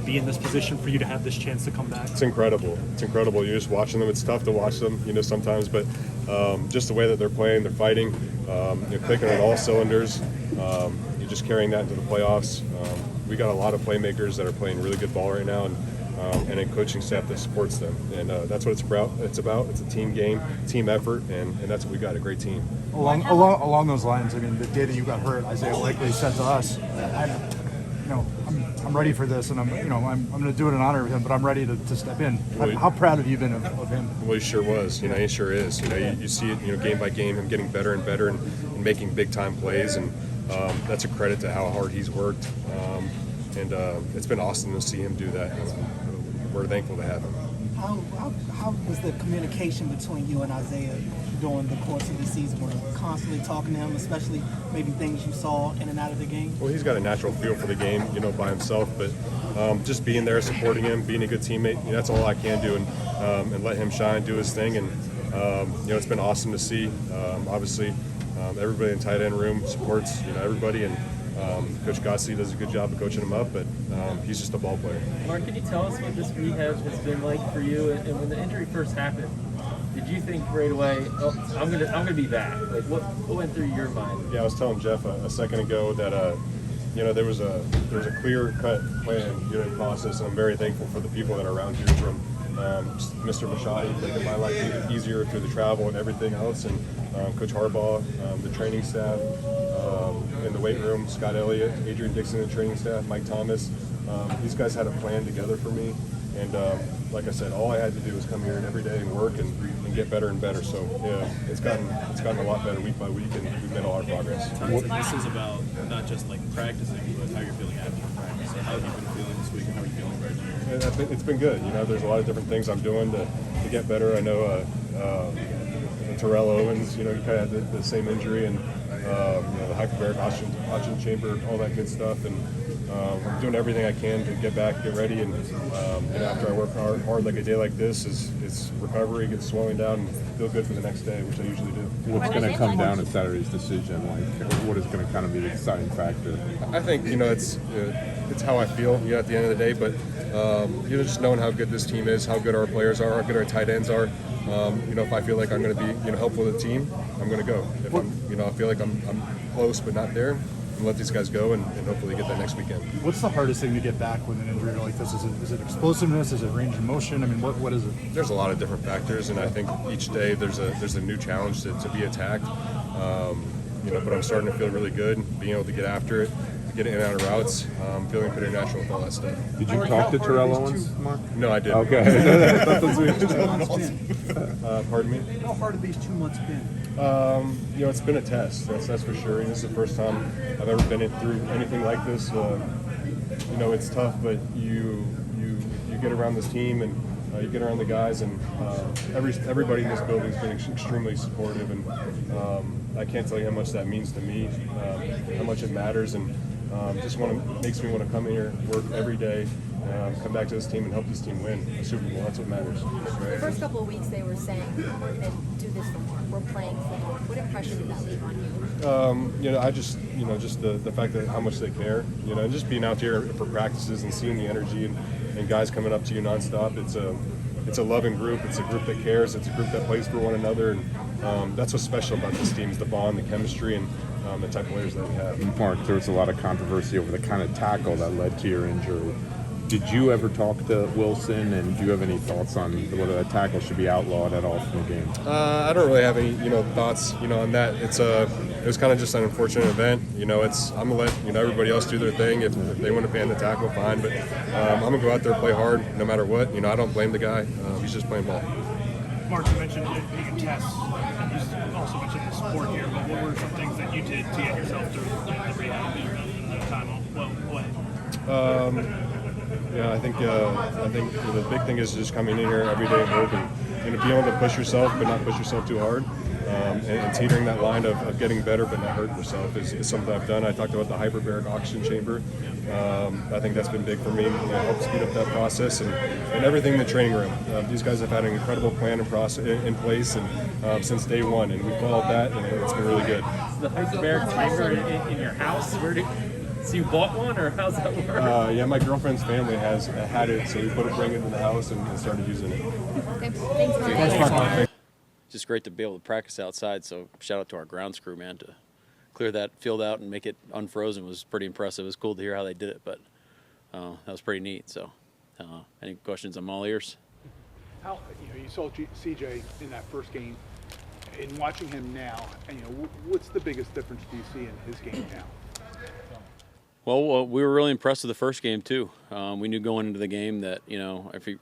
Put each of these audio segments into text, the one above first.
be in this position for you to have this chance to come back? It's incredible. It's incredible. You're just watching them. It's tough to watch them, sometimes, but just the way that they're playing, they're fighting, clicking on all cylinders. You're just carrying that into the playoffs. We got a lot of playmakers that are playing really good ball right now, and a coaching staff that supports them. And that's what it's about. It's a team game, team effort, and that's what we got, a great team. Along those lines, I mean, the day that you got hurt, Isaiah likely said to us, I'm ready for this, and I'm going to do it in honor of him, but I'm ready to step in. How proud have you been of him? Well, he sure was. He sure is. You see it, game by game, him getting better and better and making big time plays, and that's a credit to how hard he's worked. And it's been awesome to see him do that. We're thankful to have him. How was the communication between you and Isaiah during the course of the season? Were you constantly talking to him, especially maybe things you saw in and out of the game? Well, he's got a natural feel for the game, by himself. But just being there, supporting him, being a good teammate, that's all I can do, and let him shine, do his thing. And it's been awesome to see. Obviously, everybody in tight end room supports everybody, and Coach Gottsley does a good job of coaching him up, but he's just a ball player. Mark, can you tell us what this rehab has been like for you? And when the injury first happened, did you think right away, I'm gonna be back? Like, what went through your mind? Yeah, I was telling Jeff a second ago that there was a clear-cut plan, process, and I'm very thankful for the people that are around here, from Mr. Machadi making my life easier through the travel and everything else, and Coach Harbaugh, the training staff, in the weight room, Scott Elliott, Adrian Dixon, the training staff, Mike Thomas. These guys had a plan together for me, and like I said, all I had to do was come here every day and work and get better and better. So yeah, it's gotten a lot better week by week, and we've made a lot of progress. This is about not just like practicing, but how you're feeling after practice. So how have you been feeling this week, and how are you feeling right now? It's been good. There's a lot of different things I'm doing to get better. I know Terrell Owens, he kind of had the same injury, and the hyperbaric oxygen chamber, all that good stuff, and I'm doing everything I can to get back, get ready, and after I work hard like a day like this, it's recovery, get swelling down, and feel good for the next day, which I usually do. What's going to come down at Saturday's decision? Like, what is going to kind of be the deciding factor? I think it's how I feel at the end of the day, but just knowing how good this team is, how good our players are, how good our tight ends are. If I feel like I'm going to be helpful to the team, I'm going to go. If I feel like I'm close but not there, and let these guys go and hopefully get that next weekend. What's the hardest thing to get back with an injury like this? Is it explosiveness? Is it range of motion? I mean, what is it? There's a lot of different factors, and I think each day there's a new challenge to be attacked. But I'm starting to feel really good, being able to get after it, get in and out of routes, feeling pretty natural with all that stuff. Did you talk to Terrell Owens, Mark? No, I didn't. Okay. Pardon me? How hard have these 2 months been? It's been a test. That's for sure. This is the first time I've ever been through anything like this. It's tough, but you get around this team and you get around the guys, and everybody in this building has been extremely supportive, and I can't tell you how much that means to me, how much it matters, and just makes me want to come here, work every day, come back to this team and help this team win a Super Bowl. That's what matters. The first couple of weeks they were saying, we're going to do this for more, we're playing for more. What impression did that leave on you? I just, just the fact that how much they care, and just being out here for practices and seeing the energy and guys coming up to you nonstop. It's a loving group. It's a group that cares. It's a group that plays for one another. And that's what's special about this team, is the bond, the chemistry, and the type of players that we have. Mark, there was a lot of controversy over the kind of tackle that led to your injury. Did you ever talk to Wilson, and do you have any thoughts on whether that tackle should be outlawed at all from the game? I don't really have any, thoughts, on that. It was kind of just an unfortunate event. I'm gonna let everybody else do their thing. If they want to ban the tackle, fine. But I'm gonna go out there and play hard, no matter what. I don't blame the guy. He's just playing ball. Mark, you mentioned taking tests. You also mentioned the sport here, but what were some things that you did to get yourself through the rehab and the time away? Yeah, I think the big thing is just coming in here every day and working, being able to push yourself but not push yourself too hard, and teetering that line of getting better but not hurting yourself is something I've done. I talked about the hyperbaric oxygen chamber. I think that's been big for me. Help speed up that process and everything in the training room. These guys have had an incredible plan and process in place and since day one, and we followed that, and it's been really good. The hyperbaric chamber in your house? So you bought one, or how's that work? Yeah, my girlfriend's family has had it, so we bring it in the house and started using it. Okay, thanks, Mark. Just great to be able to practice outside. So shout out to our grounds crew, man, to clear that field out and make it unfrozen was pretty impressive. It was cool to hear how they did it, but that was pretty neat. So, any questions? I'm all ears. How you saw CJ in that first game, in watching him now, and what's the biggest difference do you see in his game now? Well, we were really impressed with the first game too. We knew going into the game that if you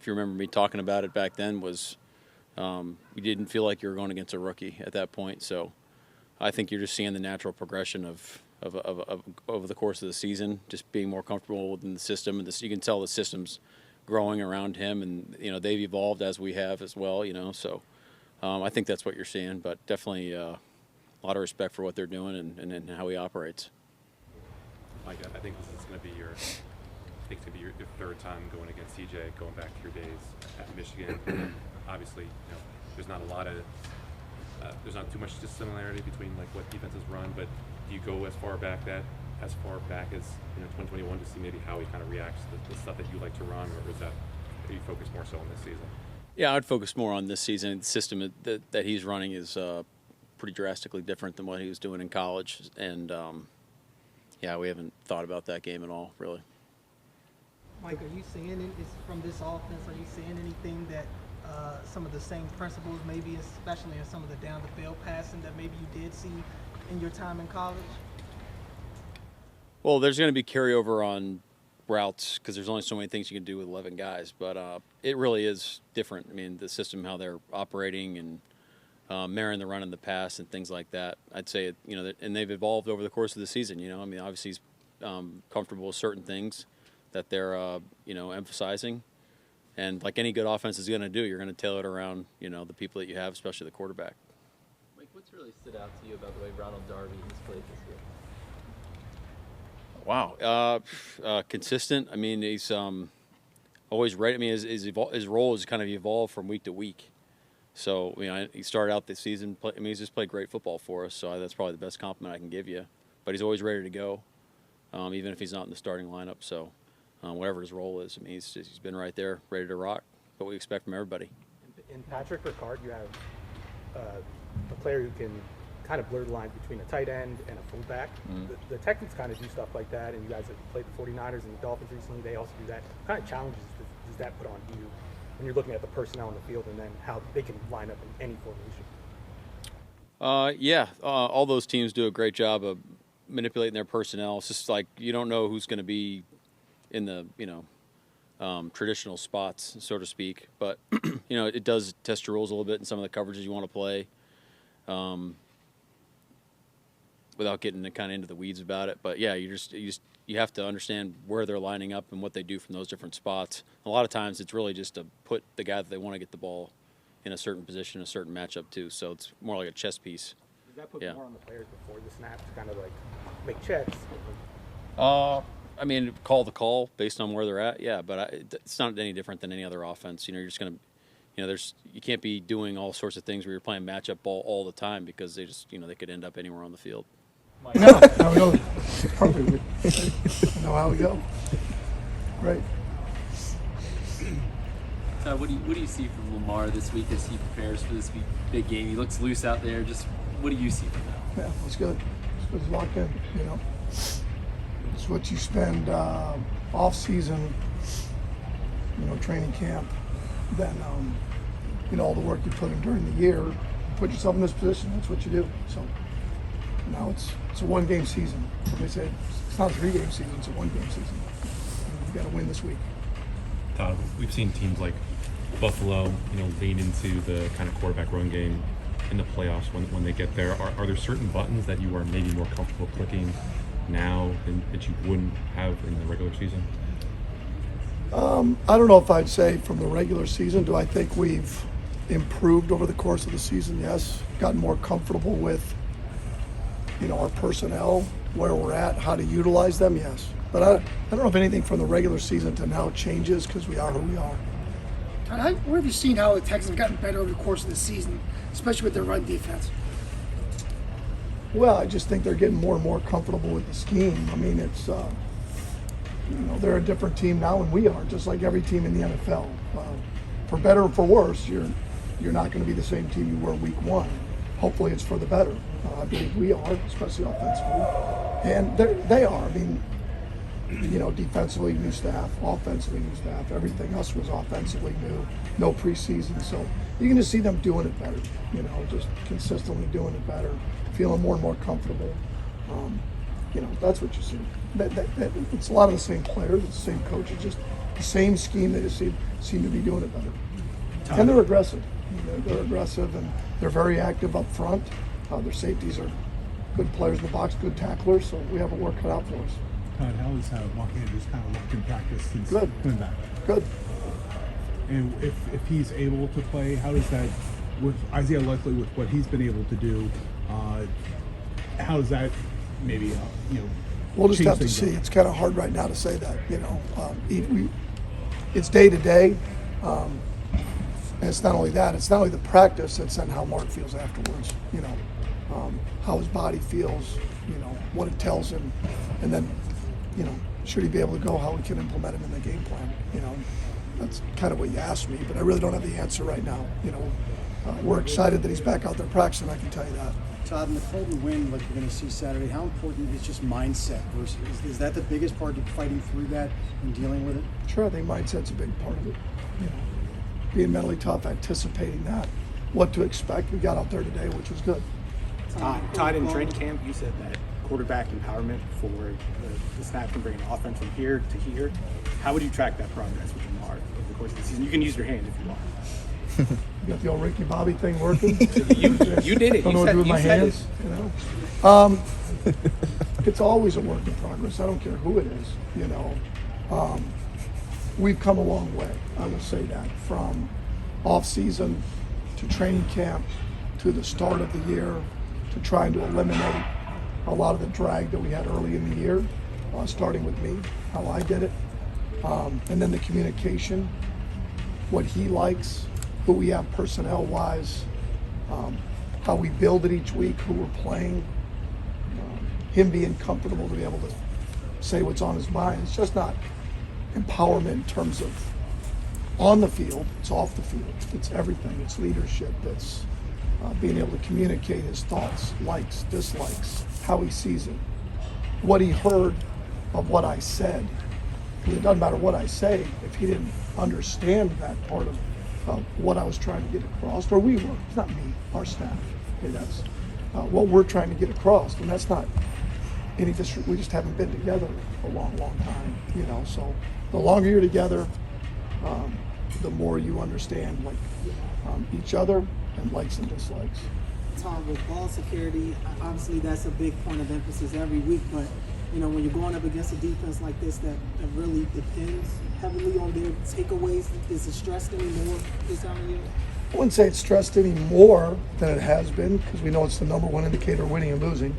remember me talking about it back then, was we didn't feel like you were going against a rookie at that point. So I think you're just seeing the natural progression of over the course of the season, just being more comfortable within the system, and you can tell the system's growing around him, and they've evolved as we have as well. So I think that's what you're seeing, but definitely a lot of respect for what they're doing and how he operates. Mike, I think this is going to be your third time going against CJ, going back to your days at Michigan. Obviously, there's not too much dissimilarity between like what defenses run, but do you go as far back as 2021 to see maybe how he kind of reacts to the stuff that you like to run, or are you focused more so on this season? Yeah, I'd focus more on this season. The system that he's running is pretty drastically different than what he was doing in college, and we haven't thought about that game at all, really. Mike, are you seeing it from this offense? Are you seeing anything that some of the same principles, maybe especially in some of the down the field passing, that maybe you did see in your time in college? Well, there's going to be carryover on routes because there's only so many things you can do with 11 guys, but it really is different. I mean, the system, how they're operating and marrying the run and the pass and things like that. I'd say, and they've evolved over the course of the season. I mean, obviously he's comfortable with certain things that they're, emphasizing. And like any good offense is going to do, you're going to tailor it around, the people that you have, especially the quarterback. Mike, what's really stood out to you about the way Ronald Darby has played this year? Wow, consistent. I mean, he's always ready. I mean, his role has kind of evolved from week to week. So, he started out this season. He's just played great football for us. So that's probably the best compliment I can give you. But he's always ready to go, even if he's not in the starting lineup. So, whatever his role is, I mean, he's been right there, ready to rock. What we expect from everybody. In Patrick Ricard, you have a player who can kind of blur the lines between a tight end and a fullback. The Texans kind of do stuff like that, and you guys have played the 49ers and the Dolphins recently. They also do that. What kind of challenges does that put on you when you're looking at the personnel on the field and then how they can line up in any formation? All those teams do a great job of manipulating their personnel. It's just like you don't know who's going to be in the traditional spots, so to speak. But it does test your rules a little bit in some of the coverages you want to play. Without getting kind of into the weeds about it, but yeah, you have to understand where they're lining up and what they do from those different spots. A lot of times, it's really just to put the guy that they want to get the ball in a certain position, a certain matchup too. So it's more like a chess piece. Does that put more on the players before the snap to kind of like make checks? I mean, call the call based on where they're at. Yeah, but it's not any different than any other offense. You're just going to. You can't be doing all sorts of things where you're playing matchup ball all the time because they just, they could end up anywhere on the field. No, how we go. Perfect. Know how we go. Great. Todd, what do you see from Lamar this week as he prepares for this big game? He looks loose out there. Just what do you see from that? Yeah, it's good. It's good to lock in. It's what you spend off season, training camp, then all the work you put in during the year, put yourself in this position. That's what you do. So now it's a one-game season. Like I said, it's not a three-game season. It's a one-game season. You've got to win this week. Todd, we've seen teams like Buffalo, lean into the kind of quarterback run game in the playoffs when they get there. Are there certain buttons that you are maybe more comfortable clicking now that you wouldn't have in the regular season? I don't know if I'd say from the regular season. Do I think we've improved over the course of the season? Yes. Gotten more comfortable with, our personnel, where we're at, how to utilize them, yes. But I don't know if anything from the regular season to now changes because we are who we are. Todd, where have you seen how the Texans have gotten better over the course of the season, especially with their run defense? Well, I just think they're getting more and more comfortable with the scheme. I mean, it's they're a different team now than we are, just like every team in the NFL. For better or for worse, you're not going to be the same team you were week one. Hopefully, it's for the better. I believe we are, especially offensively, and they are. I mean, defensively new staff, offensively new staff. Everything else was offensively new. No preseason, so you can just see them doing it better. Just consistently doing it better, feeling more and more comfortable. That's what you see. It's a lot of the same players, it's the same coaches, just the same scheme. They just seem to be doing it better. And they're aggressive. They're aggressive and they're very active up front. Their safeties are good players in the box, good tacklers, so we have a work cut out for us. Todd, how is Monken just kind of looked in practice since Good. coming back? Good. And if he's able to play, how does that, with Isaiah Likely, with what he's been able to do, how does that maybe, We'll just change have to things see. up? It's kind of hard right now to say that, it's day to day. And it's not only that, it's not only the practice, it's then how Mark feels afterwards, how his body feels, what it tells him. And then, should he be able to go, how we can implement it in the game plan. That's kind of what you asked me, but I really don't have the answer right now. We're excited that he's back out there practicing, I can tell you that. Todd, in the cold and wind, like you're going to see Saturday, how important is just mindset versus, is that the biggest part of fighting through that and dealing with it? Sure, I think mindset's a big part of it. Being mentally tough, anticipating that, what to expect. We got out there today, which was good. Todd, in training camp, you said that quarterback empowerment for the snap from bringing offense from here to here. How would you track that progress with Lamar over the course of the season? You can use your hand if you want. You got the old Ricky Bobby thing working? You did it. Don't know what to do with my hands. It's always a work in progress. I don't care who it is. We've come a long way. I will say that, from off season to training camp to the start of the year to trying to eliminate a lot of the drag that we had early in the year, starting with me, how I did it, and then the communication, what he likes, who we have personnel-wise, how we build it each week, who we're playing, him being comfortable to be able to say what's on his mind. It's just not empowerment in terms of on the field, it's off the field. It's everything. It's leadership. It's being able to communicate his thoughts, likes, dislikes, how he sees it, what he heard of what I said. Because it doesn't matter what I say if he didn't understand that part of what I was trying to get across, or we were. It's not me, our staff. Okay, that's what we're trying to get across, and that's not any district. We just haven't been together for a long, long time. So the longer you're together, the more you understand each other and likes and dislikes. Todd, with ball security, obviously that's a big point of emphasis every week, but when you're going up against a defense like this that really depends heavily on their takeaways, is it stressed anymore this time of year? I wouldn't say it's stressed any more than it has been, because we know it's the number one indicator of winning and losing,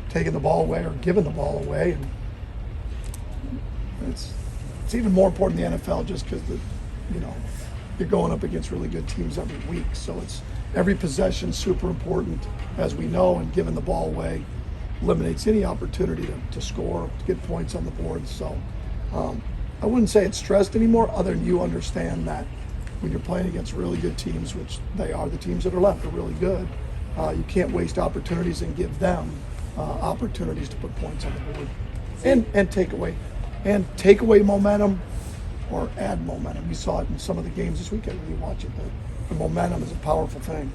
taking the ball away or giving the ball away. And it's even more important in the NFL just because you're going up against really good teams every week. So it's every possession super important, as we know, and giving the ball away eliminates any opportunity to score, to get points on the board. So I wouldn't say it's stressed anymore, other than you understand that when you're playing against really good teams, which they are, the teams that are left are really good, you can't waste opportunities and give them opportunities to put points on the board and take away momentum or add momentum. You saw it in some of the games this weekend when you watch it. The momentum is a powerful thing.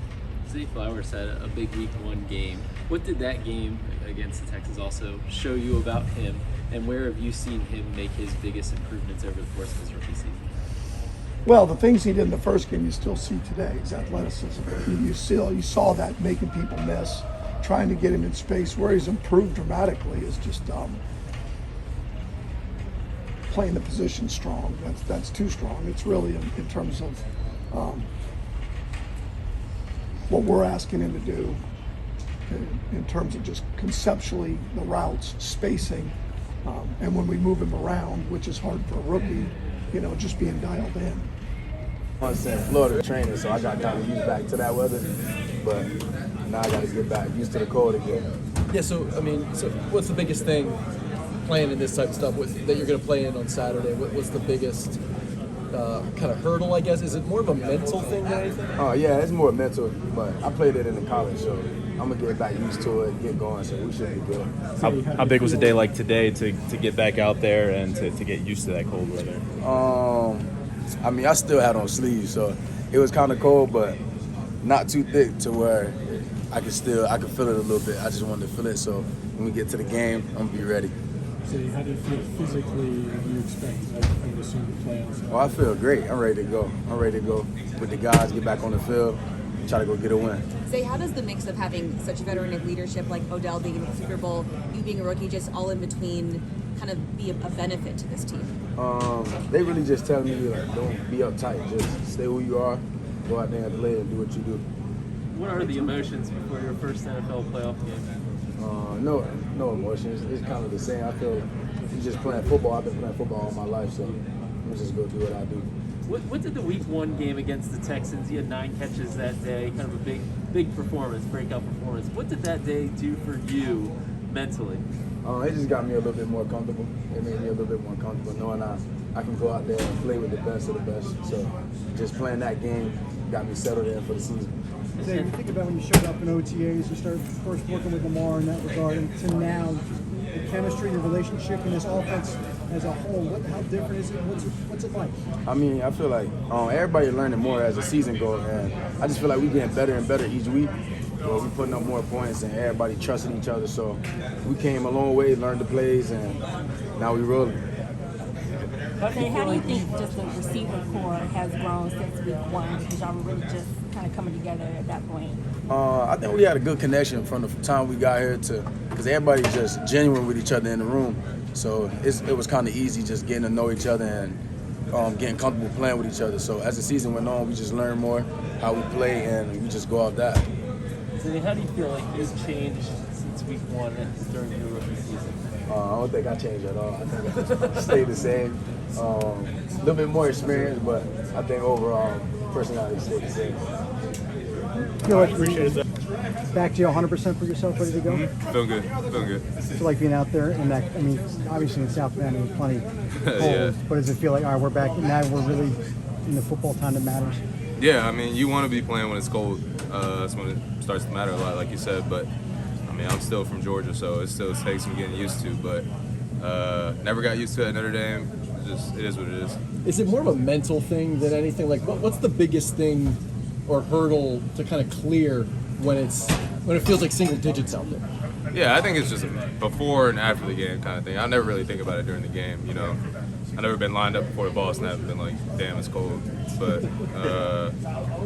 Zay Flowers had a big week one game. What did that game against the Texans also show you about him, and where have you seen him make his biggest improvements over the course of his rookie season? Well, the things he did in the first game you still see today. His athleticism. You saw that, making people miss, trying to get him in space. Where he's improved dramatically is just playing the position strong. That's too strong. It's really in terms of what we're asking him to do in terms of just conceptually the routes, spacing, and when we move him around, which is hard for a rookie, just being dialed in. I was in Florida training, so I got kind of used back to that weather, but now I got to get back used to the cold again. Yeah, so I mean, so what's the biggest thing playing in this type of stuff that you're going to play in on Saturday? What's the biggest kind of hurdle, I guess? Is it more of a mental thing than anything? Oh yeah, it's more mental, but I played it in the college, so I'm gonna get back used to it, get going, so we should be good. How big was a day like today to get back out there and to get used to that cold weather? I mean, I still had on sleeves, so it was kind of cold, but not too thick to where I could feel it a little bit. I just wanted to feel it, so when we get to the game, I'm gonna be ready. So how do you feel physically? Do you expect, I would assume, to play on Saturday? Oh, I feel great. I'm ready to go. I'm ready to go with the guys, get back on the field, try to go get a win. Zay, how does the mix of having such veteran leadership like Odell being in the Super Bowl, you being a rookie, just all in between, kind of be a benefit to this team? They really just tell me, like, don't be uptight. Just stay who you are, go out there and play and do what you do. What are the emotions before your first NFL playoff game? No emotions. It's kind of the same. I feel you just playing football. I've been playing football all my life, so I'm just go do what I do. What did the Week 1 game against the Texans? You had 9 catches that day, kind of a big performance, breakout performance. What did that day do for you mentally? It just got me a little bit more comfortable. It made me a little bit more comfortable knowing I can go out there and play with the best of the best. So just playing that game got me settled in for the season. Zay, when you think about when you showed up in OTAs, you started first working with Lamar in that regard, and to now, the chemistry, the relationship, and this offense as a whole, how different is it? What's it like? I mean, I feel like everybody learning more as the season goes, and I just feel like we're getting better and better each week. We're putting up more points, and everybody trusting each other. So we came a long way, learned the plays, and now we rolling. How do you think just the receiver core has grown since week 1? Because y'all were really just kind of coming together at that point. I think we had a good connection from the time we got here because everybody's just genuine with each other in the room. So it was kind of easy just getting to know each other and getting comfortable playing with each other. So as the season went on, we just learned more how we play, and we just go off that. So how do you feel like you've changed since week 1 during your rookie season? I don't think I changed at all. I think I stayed the same. A little bit more experience, but I think overall personality stayed the same. Feel like back to you 100% for yourself, ready to go? Feeling good. Feel like being out there in that, I mean, obviously in South Bend it was plenty cold, Yeah. but does it feel like, all right, we're back, now we're really in the football time that matters? Yeah, I mean, you want to be playing when it's cold. That's when it starts to matter a lot, like you said. But I mean, I'm still from Georgia, so it still takes some getting used to. But never got used to it at Notre Dame. It is what it is. Is it more of a mental thing than anything? Like, what's the biggest thing or hurdle to kind of clear when it feels like single digits out there? Yeah, I think it's just before and after the game kind of thing. I never really think about it during the game, you know. I've never been lined up before the ball snap and been like, damn, it's cold. But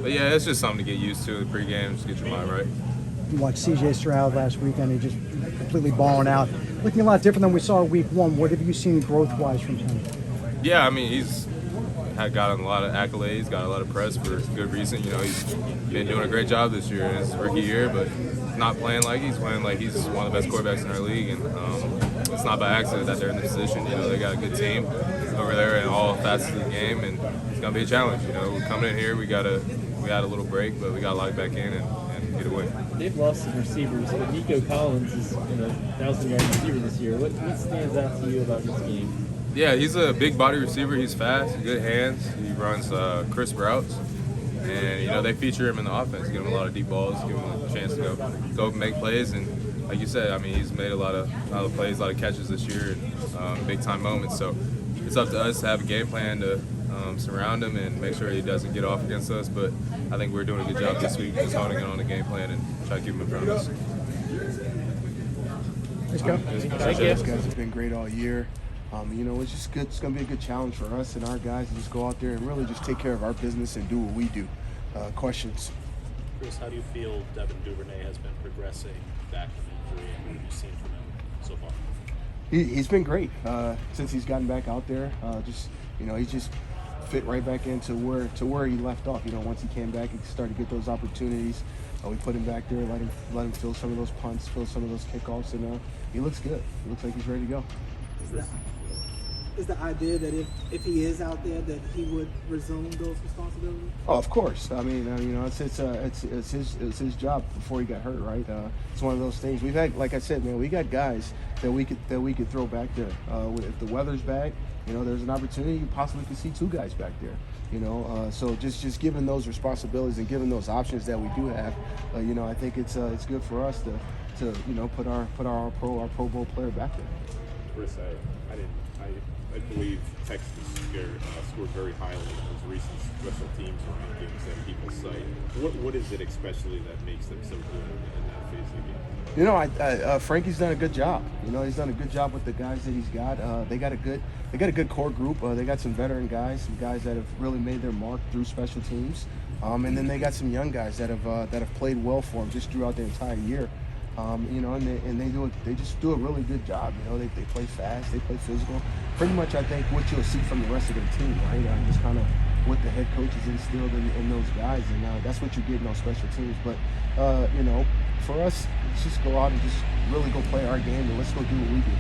yeah, it's just something to get used to in the pregame, just get your mind right. You watched CJ Stroud last weekend, he just completely balling out. Looking a lot different than we saw week 1. What have you seen growth-wise from him? Yeah, I mean, he's had gotten a lot of accolades, got a lot of press for good reason. You know, he's been doing a great job this year in his rookie year, but not playing like he's playing like he's one of the best quarterbacks in our league. And it's not by accident that they're in this position. You know, they got a good team over there in all facets of the game, and it's gonna be a challenge. You know, we're coming in here, we had a little break, but we got to lock back in and get away. They've lost some receivers, but Nico Collins is 1,000-yard receiver this year. What stands out to you about his game? Yeah, he's a big body receiver. He's fast, good hands. He runs crisp routes, and you know they feature him in the offense. Give him a lot of deep balls, give him a chance to go make plays. And like you said, I mean, he's made a lot of plays, a lot of catches this year, and big time moments. So it's up to us to have a game plan to surround him and make sure he doesn't get off against us. But I think we're doing a good job this week, just honing in on the game plan and try to keep him in front of us. Let's go. Thank you. These guys have been great all year. You know, it's just good. It's going to be a good challenge for us and our guys to just go out there and really just take care of our business and do what we do. Questions? Chris, how do you feel Devin Duvernay has been progressing back from injury, and what have you seen from him so far? He's been great since he's gotten back out there. He's just fit right back into where he left off. You know, once he came back, he started to get those opportunities. We put him back there, let him fill some of those punts, fill some of those kickoffs, and he looks good. He looks like he's ready to go. is the idea that if he is out there, that he would resume those responsibilities? Oh, of course. I mean, you know, it's his job before he got hurt, right? It's one of those things. We've had, like I said, man, we got guys that we could throw back there. If the weather's bad, you know, there's an opportunity you possibly could see two guys back there. You know, so just given those responsibilities and given those options that we do have, you know, I think it's good for us to you know put our Pro Bowl player back there. Chris, I believe Texas scored very highly in those recent special teams rankings that people cite. What is it especially that makes them so good in that phase of the game? You know, Frankie's done a good job. You know, he's done a good job with the guys that he's got. They got a good core group. They got some veteran guys, some guys that have really made their mark through special teams, and then they got some young guys that have played well for him just throughout the entire year. You know, and they just do a really good job. You know, they play fast, they play physical. Pretty much, I think what you'll see from the rest of their team, right? Just kind of what the head coach has instilled in those guys, and that's what you get in those special teams. But you know, for us, let's just go out and just really go play our game, and let's go do what we do.